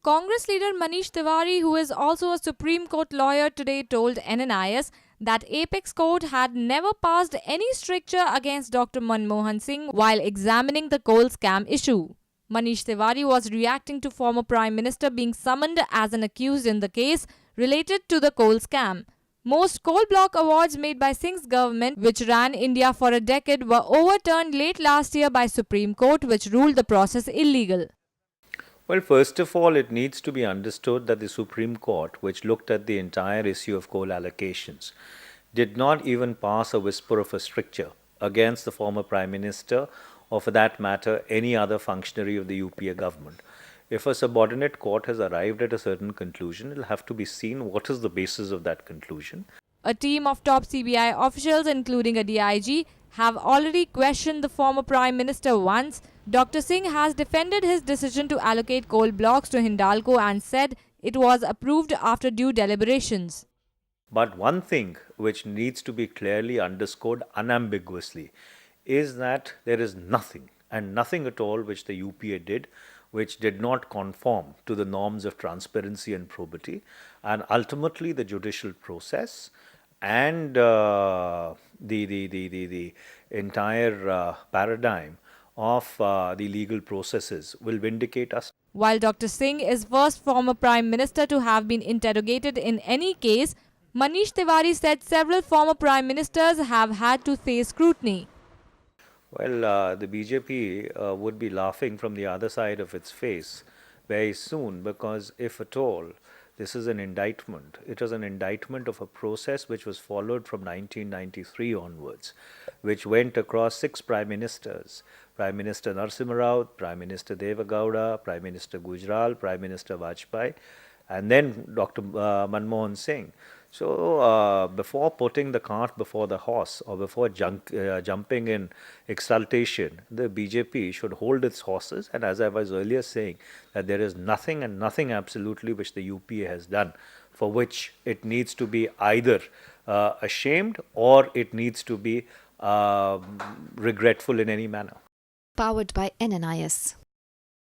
Congress leader Manish Tiwari, who is also a Supreme Court lawyer, today told NNIS that Apex Court had never passed any stricture against Dr. Manmohan Singh while examining the coal scam issue. Manish Tiwari was reacting to former Prime Minister being summoned as an accused in the case related to the coal scam. Most coal block awards made by Singh's government, which ran India for a decade, were overturned late last year by Supreme Court, which ruled the process illegal. Well, first of all, it needs to be understood that the Supreme Court, which looked at the entire issue of coal allocations, did not even pass a whisper of a stricture against the former Prime Minister or, for that matter, any other functionary of the UPA government. If a subordinate court has arrived at a certain conclusion, it'll have to be seen what is the basis of that conclusion. A team of top CBI officials, including a DIG, have already questioned the former Prime Minister once. Dr. Singh has defended his decision to allocate coal blocks to Hindalco and said it was approved after due deliberations. But one thing which needs to be clearly underscored unambiguously is that there is nothing and nothing at all which the UPA did which did not conform to the norms of transparency and probity, and ultimately the judicial process and the entire paradigm of the legal processes will vindicate us. While Dr. Singh is first former Prime Minister to have been interrogated in any case, Manish Tiwari said several former Prime Ministers have had to face scrutiny. Well, the BJP would be laughing from the other side of its face very soon, because if at all this is an indictment, it is an indictment of a process which was followed from 1993 onwards, which went across 6 prime ministers: Prime Minister Narasimha Rao, Prime Minister Deva Gowda, Prime Minister Gujral, Prime Minister Vajpayee, and then Dr. Manmohan Singh. So, before putting the cart before the horse, or before jumping in exultation, the BJP should hold its horses. And as I was earlier saying, that there is nothing and nothing absolutely which the UPA has done for which it needs to be either ashamed or it needs to be regretful in any manner. Powered by NNIS.